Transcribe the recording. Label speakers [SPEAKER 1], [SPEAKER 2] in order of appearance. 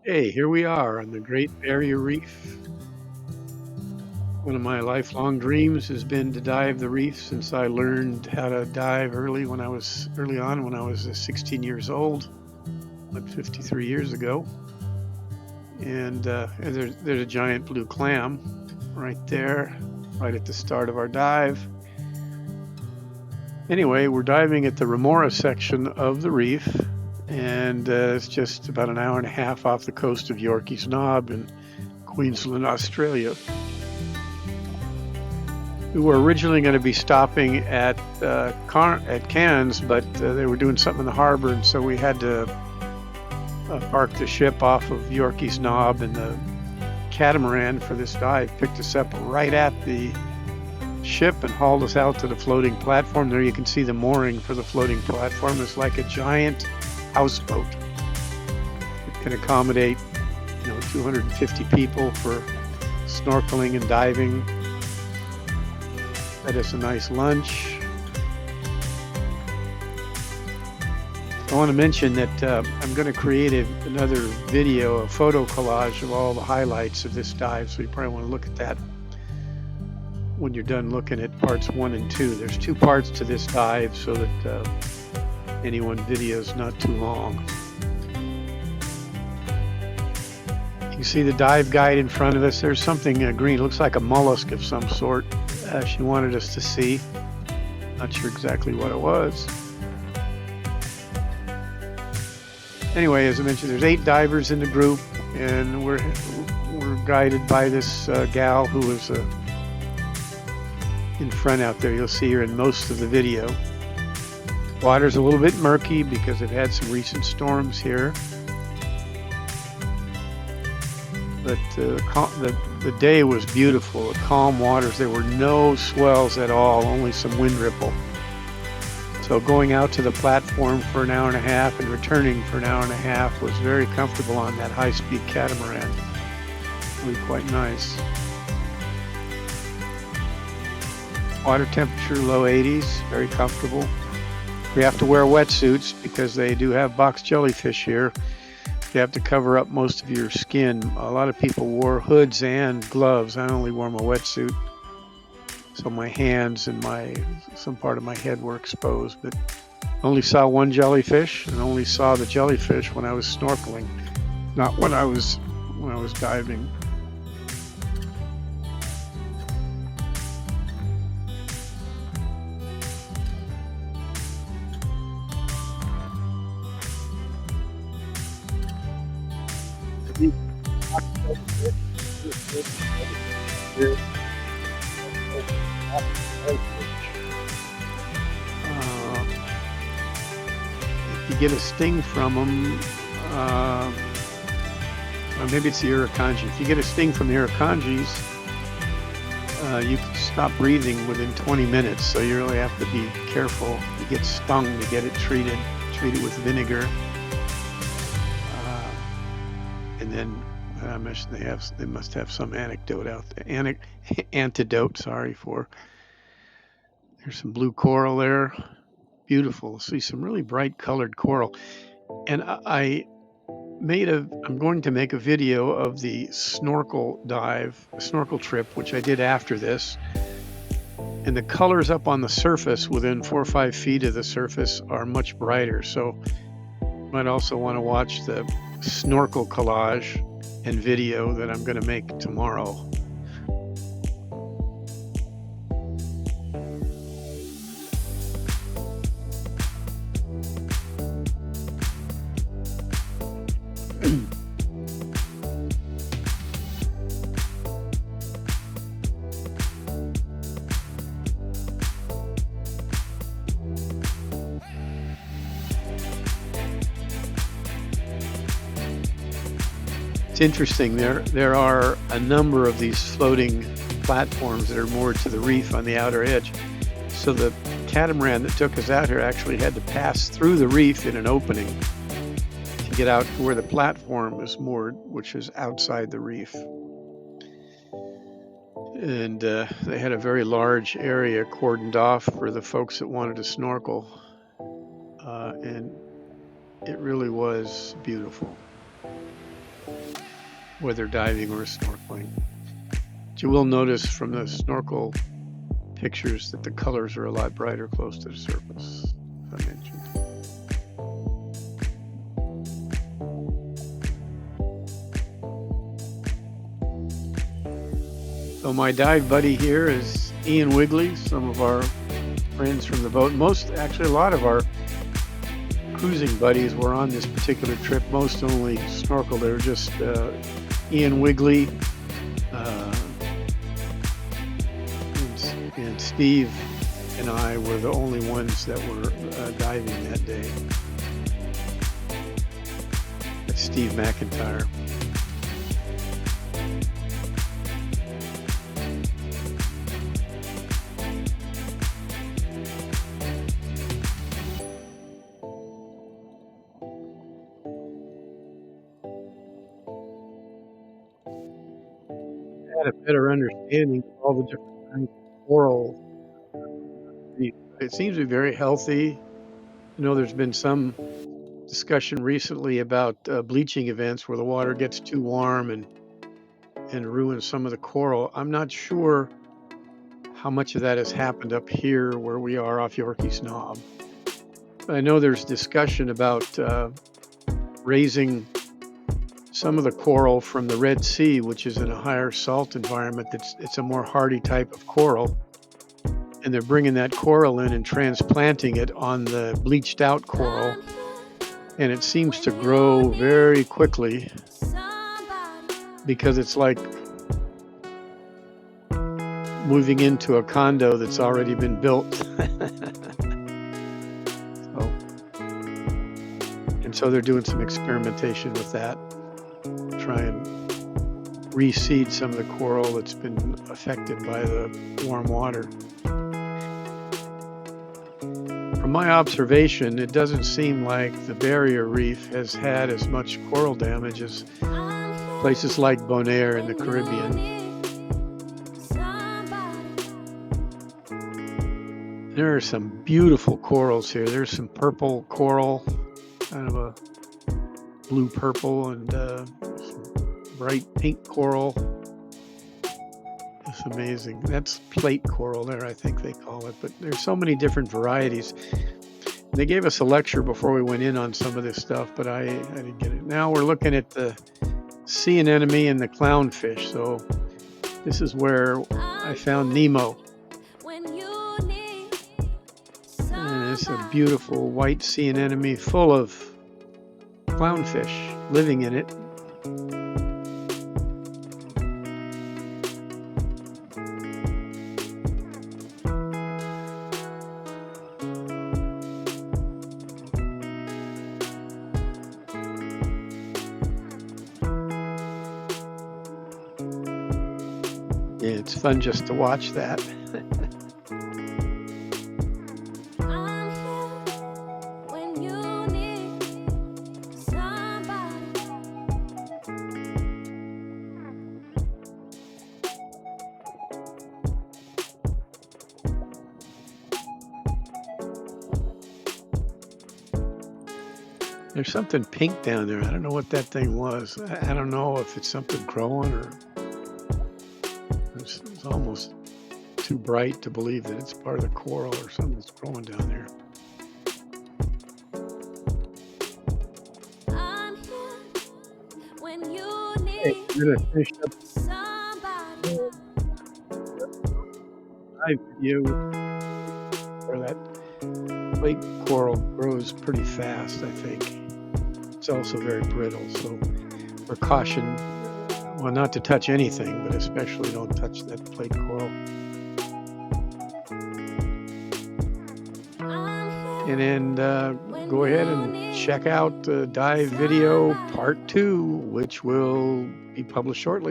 [SPEAKER 1] Hey, here we are on the Great Barrier Reef. One of my lifelong dreams has been to dive the reef since I learned how to dive early on when I was 16 years old, like 53 years ago. And there's a giant blue clam right there, right at the start of our dive. Anyway, we're diving at the Remoora section of the reef, and it's just about an hour and a half off the coast of Yorkey's Knob in Queensland, Australia. We were originally going to be stopping at Cairns, but they were doing something in the harbor, and so we had to park the ship off of Yorkey's Knob, and the catamaran for this dive picked us up right at the ship and hauled us out to the floating platform. There you can see the mooring for the floating platform. It's like a giant houseboat. It can accommodate 250 people for snorkeling and diving. Had us a nice lunch. I want to mention that I'm going to create another video, a photo collage of all the highlights of this dive, so you probably want to look at that when you're done looking at parts 1 and 2. There's 2 parts to this dive so that any one video is not too long. You can see the dive guide in front of us. There's something green, looks like a mollusk of some sort. She wanted us to see. Not sure exactly what it was. Anyway, as I mentioned, there's 8 divers in the group, and we're guided by this gal who is in front out there. You'll see her in most of the video. Water's a little bit murky because it had some recent storms here. But the day was beautiful. The calm waters. There were no swells at all, only some wind ripple. So going out to the platform for an hour and a half and returning for an hour and a half was very comfortable on that high-speed catamaran. Really quite nice. Water temperature low 80s, very comfortable. We have to wear wetsuits because they do have box jellyfish here. You have to cover up most of your skin. A lot of people wore hoods and gloves. I only wore my wetsuit, so my hands and some part of my head were exposed. But only saw one jellyfish, and only saw the jellyfish when I was snorkeling, not when I was diving. If you get a sting from them, or maybe it's the irukandji. If you get a sting from the irukandjis, you can stop breathing within 20 minutes. So you really have to be careful. You get stung to get it treated with vinegar. And then I mentioned they must have some antidote. Sorry for. There's some blue coral there. Beautiful. See some really bright colored coral. And I'm going to make a video of the snorkel trip, which I did after this. And the colors up on the surface within 4 or 5 feet of the surface are much brighter. So you might also want to watch the snorkel collage and video that I'm going to make tomorrow. It's interesting. There are a number of these floating platforms that are moored to the reef on the outer edge. So the catamaran that took us out here actually had to pass through the reef in an opening to get out to where the platform is moored, which is outside the reef. And they had a very large area cordoned off for the folks that wanted to snorkel. And it really was beautiful. whether diving or snorkeling. But you will notice from the snorkel pictures that the colors are a lot brighter close to the surface, as I mentioned. So my dive buddy here is Ian Wigley, some of our friends from the boat. Actually, a lot of our cruising buddies were on this particular trip. Most only snorkel. They were just Ian Wigley and Steve and I were the only ones that were diving that day. That's Steve McIntyre. Had a better understanding of all the different kinds of coral reef. It seems to be very healthy. You know, there's been some discussion recently about bleaching events where the water gets too warm and ruins some of the coral. I'm not sure how much of that has happened up here where we are off Yorkey's Knob. I know there's discussion about raising some of the coral from the Red Sea, which is in a higher salt environment. It's a more hardy type of coral. And they're bringing that coral in and transplanting it on the bleached out coral. And it seems to grow very quickly because it's like moving into a condo that's already been built. So they're doing some experimentation with that, try and reseed some of the coral that's been affected by the warm water. From my observation, it doesn't seem like the barrier reef has had as much coral damage as places like Bonaire in the Caribbean. There are some beautiful corals here. There's some purple coral, kind of a blue purple, and some bright pink coral. It's amazing. That's plate coral there, I think they call it. But there's so many different varieties. They gave us a lecture before we went in on some of this stuff, but I didn't get it. Now we're looking at the sea anemone and the clownfish. So this is where I found Nemo. And it's a beautiful white sea anemone full of clownfish living in it. Yeah, it's fun just to watch that. There's something pink down there. I don't know what that thing was. I don't know if it's something growing or it's almost too bright to believe that it's part of the coral or something that's growing down there. Hey, we're gonna finish up my video where that plate coral grows pretty fast, I think. It's also very brittle, so precaution, well, not to touch anything, but especially don't touch that plate coral. And then go ahead and check out the dive video part 2, which will be published shortly.